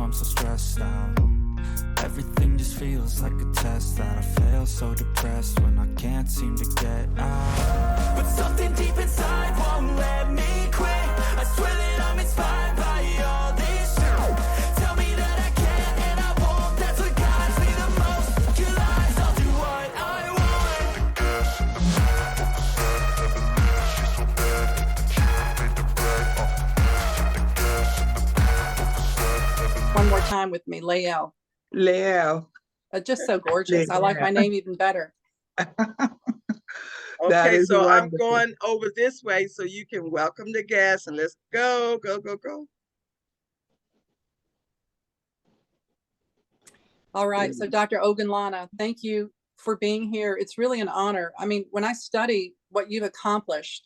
I'm so stressed out. Everything just feels like a test that I fail, so depressed when I can't seem to get out. But something deep inside won't let me quit. I swear that I'm inspired by all this shit. Tell me that I can and I won't. That's what guides me the most. Your lies, I'll do what I want. The gas in the back of the set, never knew she's so bad. She made the bed, the gas in the back of the set, never knew. One more time with me, Lael. Leo. Just so gorgeous. I like my name even better. Okay, so I'm wonderful. going over this way so you can welcome the guests and let's go. All right. So Dr. Ogunlana, thank you for being here. It's really an honor. I mean, when I study what you've accomplished,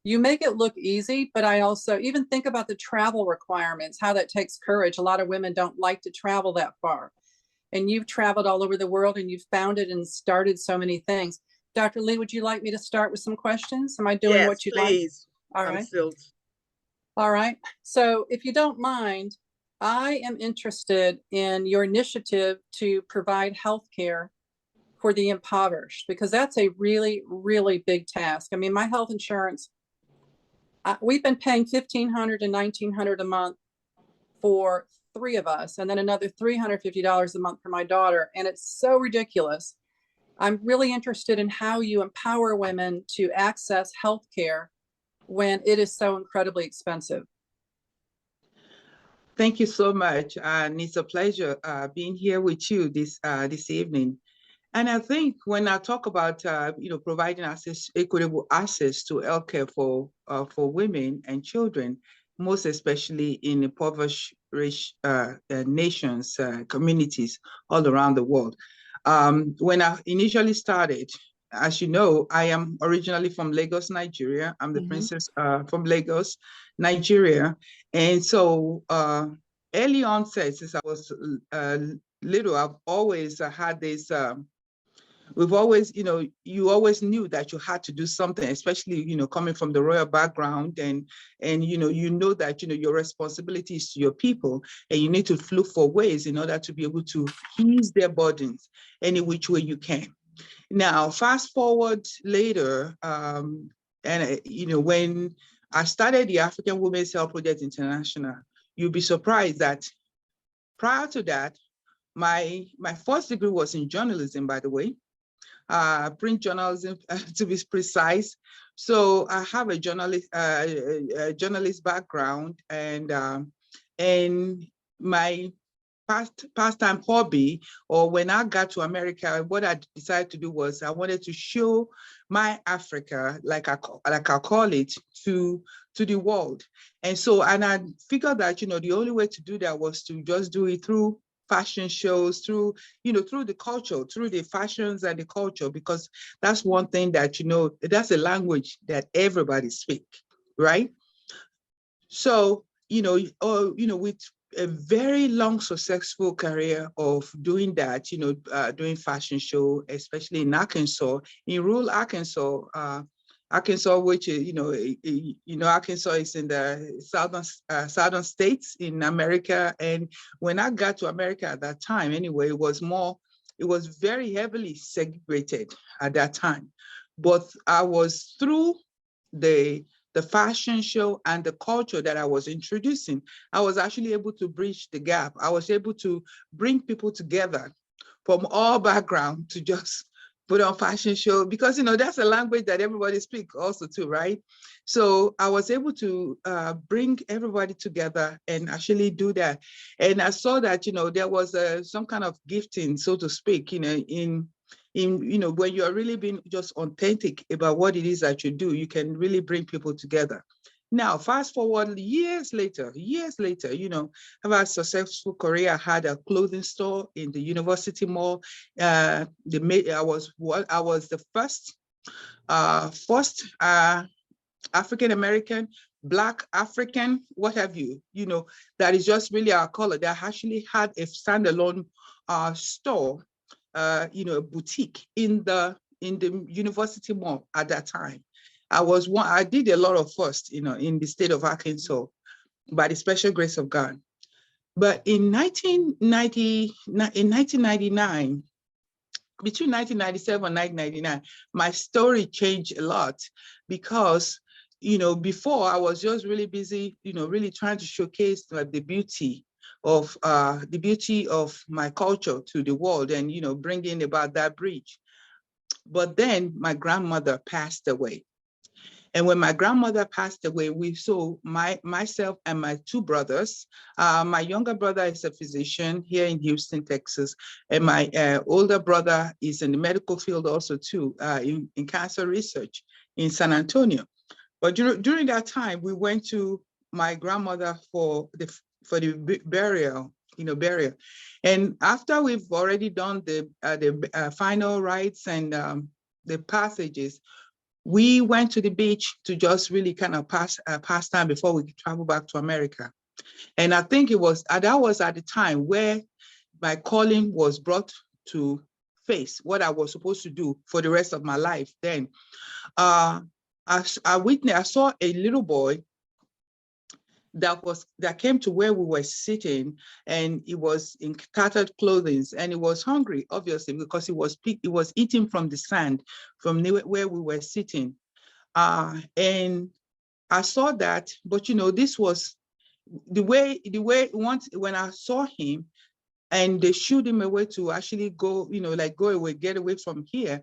you make it look easy, but I also even think about the travel requirements, how that takes courage. A lot of women don't like to travel that far. And you've traveled all over the world and you've founded and started so many things. Dr. Lee, would you like me to start with some questions? Am I doing what you'd please. Like? All right. All right. So if you don't mind, I am interested in your initiative to provide healthcare for the impoverished, because that's a really, really big task. I mean, my health insurance, we've been paying $1,500 and $1,900 a month for 3 of us, and then another $350 a month for my daughter. And it's so ridiculous. I'm really interested in how you empower women to access healthcare when it is so incredibly expensive. Thank you so much. And it's a pleasure being here with you this evening. And I think when I talk about providing equitable access to healthcare for women and children, most especially in impoverished nations, communities all around the world. When I initially started, as you know, I am originally from Lagos, Nigeria. I'm the princess from Lagos, Nigeria. And so early on, since I was little, I've always had this, we've always, you always knew that you had to do something, especially, coming from the royal background, and you know that, your responsibility is to your people, and you need to look for ways in order to be able to ease their burdens any which way you can. Now, fast forward later, when I started the African Women's Health Project International, you'll be surprised that prior to that, my first degree was in journalism, by the way. Print journalism, to be precise. So I have a journalist background, and my pastime hobby, or when I got to America, what I decided to do was I wanted to show my Africa, like I call it, to the world. And so, and I figured that the only way to do that was to just do it through fashion shows, through the culture, through the fashions and the culture, because that's one thing that, that's a language that everybody speaks, right? So, with a very long, successful career of doing that, doing fashion show, especially in Arkansas, in rural Arkansas, which is, Arkansas is in the southern states in America. And when I got to America at that time, anyway, it was very heavily segregated at that time. But I was through the fashion show and the culture that I was introducing, I was actually able to bridge the gap. I was able to bring people together from all backgrounds to just put on fashion show, because that's a language that everybody speaks also too, right? So I was able to bring everybody together and actually do that. And I saw that there was some kind of gifting, so to speak, in when you are really being just authentic about what it is that you do, you can really bring people together. Now, fast forward years later, I've had a successful career. I had a clothing store in the University Mall. I was the first African-American, Black African, what have you, that is just really our color, that actually had a standalone store, a boutique in the University Mall at that time. I did a lot of first, in the state of Arkansas, by the special grace of God. But in 1999, between 1997 and 1999, my story changed a lot because, before I was just really busy, really trying to showcase the beauty of my culture to the world and, bringing about that bridge. But then my grandmother passed away. And when my grandmother passed away, myself and my two brothers, my younger brother is a physician here in Houston, Texas, and my older brother is in the medical field also too, in cancer research in San Antonio. But during that time, we went to my grandmother for the burial, burial. And after we've already done the final rites and the passages, we went to the beach to just really kind of pass time before we could travel back to America. And I think that was at the time where my calling was brought to face, what I was supposed to do for the rest of my life. Then I saw a little boy that came to where we were sitting, and he was in tattered clothing, and he was hungry, obviously, because he was eating from the sand from where we were sitting. And I saw that, but this was the way once when I saw him and they shooed him away to actually go, go away, get away from here.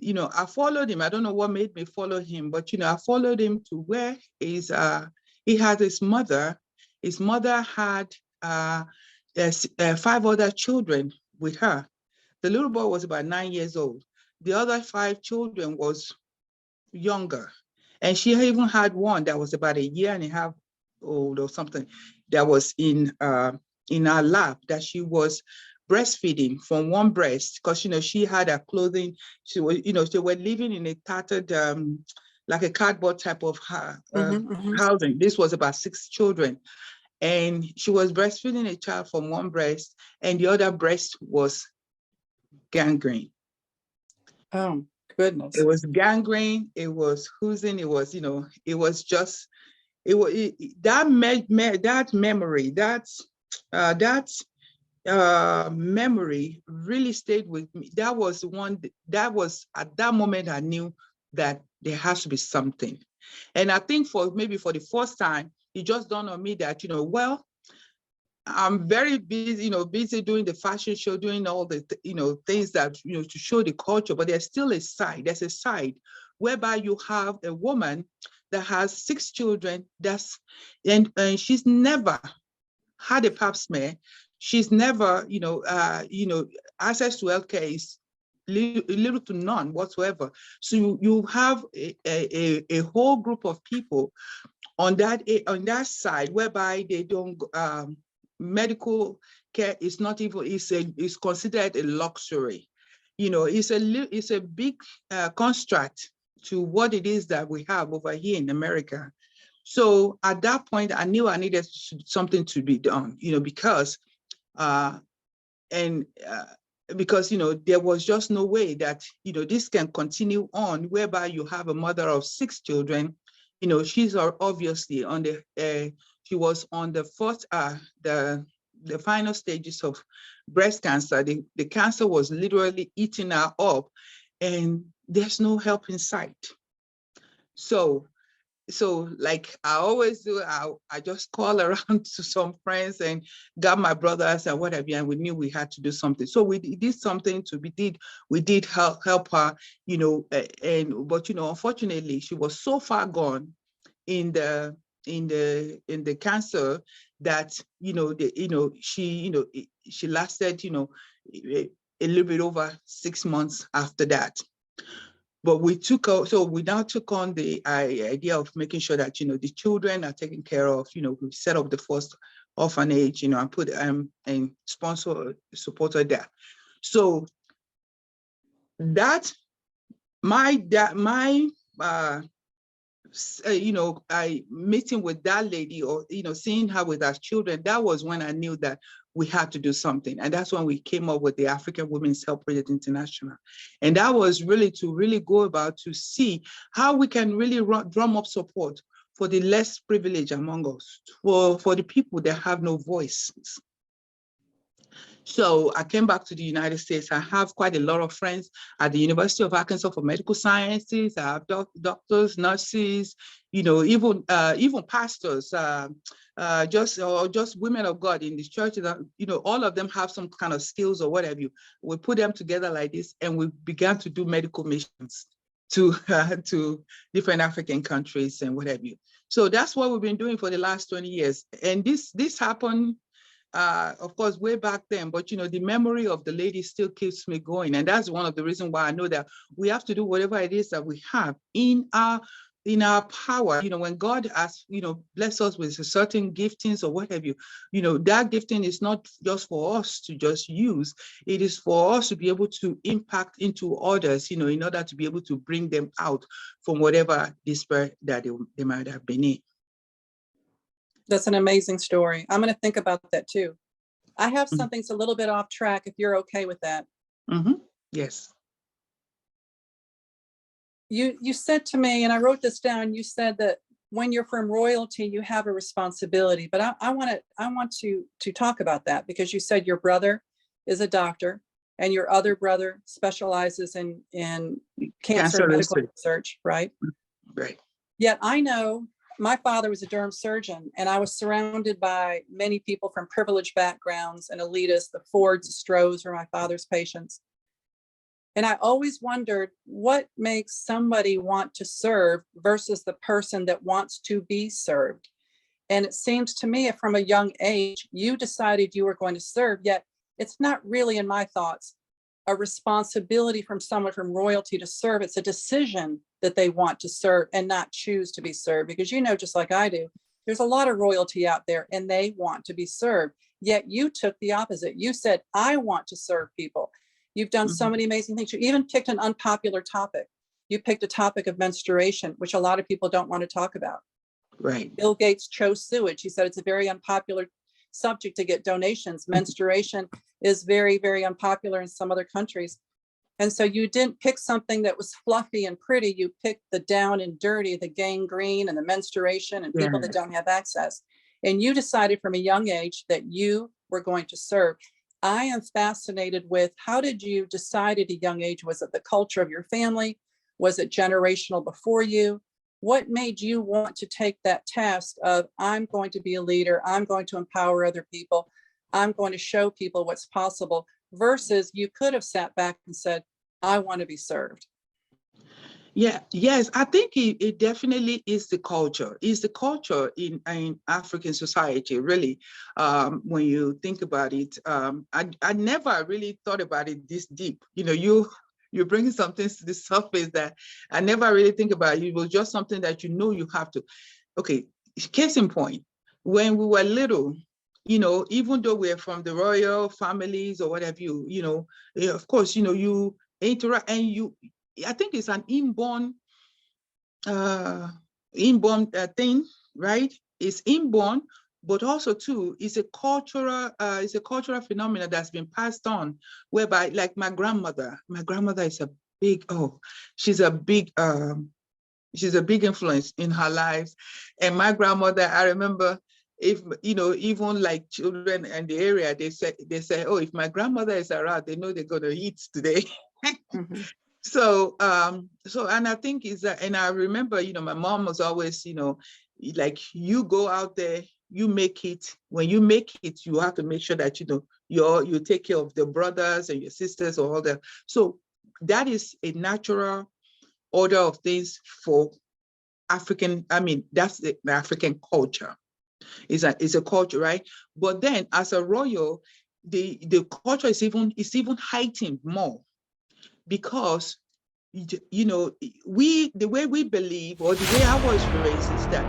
I followed him. I don't know what made me follow him, but I followed him to where he had his mother. His mother had 5 other children with her. The little boy was about 9 years old. The other 5 children was younger. And she even had one that was about 1.5 years old or something that was in our lap that she was breastfeeding from one breast because, she had her clothing. She was, they were living in a tattered, like a cardboard type of housing. This was about 6 children. And she was breastfeeding a child from one breast and the other breast was gangrene. Oh, goodness. It was gangrene, it was oozing, it was, it was just, that memory, memory really stayed with me. That was at that moment I knew that there has to be something. And I think maybe for the first time, it just dawned on me that, well, I'm very busy, busy doing the fashion show, doing all the, things that, to show the culture, but there's still a side, whereby you have a woman that has 6 children, and she's never had a pap smear. She's never, access to healthcare is little to none whatsoever. So you have a whole group of people on that side, whereby they don't, medical care is not even, is considered a luxury. It's a big construct to what it is that we have over here in America. So at that point, I knew I needed something to be done, because there was just no way that, this can continue on, whereby you have a mother of 6 children. She's obviously on she was on the first, the final stages of breast cancer. The cancer was literally eating her up and there's no help in sight. So like I always do, I just call around to some friends and got my brothers and whatever, and we knew we had to do something. So we did something we did help her, but unfortunately she was so far gone in the cancer that she lasted a little bit over 6 months after that. But we now took on the idea of making sure that the children are taken care of. We set up the first orphanage, and put and supported that. So that meeting with that lady, or seeing her with our children, that was when I knew that we had to do something. And that's when we came up with the African Women's Health Project International. And that was really to go about to see how we can really drum up support for the less privileged among us, for the people that have no voice. So I came back to the United States. I have quite a lot of friends at the University of Arkansas for medical sciences. I have doctors, nurses, even pastors, just women of God in this church. That, all of them have some kind of skills or whatever. We put them together like this, and we began to do medical missions to different African countries and what have you. So that's what we've been doing for the last 20 years. And this happened, of course, way back then, but the memory of the lady still keeps me going. And that's one of the reasons why I know that we have to do whatever it is that we have in our power. When God has, bless us with certain giftings or what have you, that gifting is not just for us to just use. It is for us to be able to impact into others, in order to be able to bring them out from whatever despair that they might have been in. That's an amazing story. I'm going to think about that too. I have Mhm. something that's a little bit off track, if you're okay with that. Yes. You said to me, and I wrote this down, you said that when you're from royalty, you have a responsibility, but I want to talk about that, because you said your brother is a doctor and your other brother specializes in cancer and medical research, right? Right. Yet I know my father was a derm surgeon, and I was surrounded by many people from privileged backgrounds and elitists. The Fords, the Strohs were my father's patients. And I always wondered what makes somebody want to serve versus the person that wants to be served. And it seems to me, from a young age, you decided you were going to serve, yet it's not really, in my thoughts, a responsibility from someone from royalty to serve. It's a decision that they want to serve and not choose to be served, because just like I do, there's a lot of royalty out there and they want to be served. Yet you took the opposite. You said, I want to serve people. You've done so many amazing things. You even picked an unpopular topic. You picked a topic of menstruation, which a lot of people don't want to talk about. Right. Bill Gates chose sewage. He said it's a very unpopular subject to get donations. Menstruation is very, very unpopular in some other countries. And so you didn't pick something that was fluffy and pretty. You picked the down and dirty, the gangrene and the menstruation and people that don't have access. And you decided from a young age that you were going to serve. I am fascinated with, how did you decide at a young age? Was it the culture of your family? Was it generational before you? What made you want to take that task of, I'm going to be a leader, I'm going to empower other people, I'm going to show people what's possible, versus you could have sat back and said, I want to be served? Yes, I think it definitely is the culture. It's the culture in African society, really. When you think about it, I never really thought about it this deep. You're bringing something to the surface that I never really think about. It was just something that you have to. Okay, case in point, when we were little, even though we're from the royal families or whatever, of course, you interact, and I think it's an inborn thing, right? It's inborn, but also too, it's a cultural phenomenon that's been passed on, whereby, like my grandmother is a big, she's a big influence in her lives. And my grandmother, I remember, if even like children in the area, they say, oh, if my grandmother is around, they know they're gonna eat today. So, and I think is that, and I remember, my mom was always, like, you go out there, you make it. When you make it, you have to make sure that, you take care of the brothers and your sisters or all that. So that is a natural order of things for African. I mean, that's the African culture. It's a culture, right? But then as a royal, the culture is even heightened more, because the way we believe, or the way I was raised, is that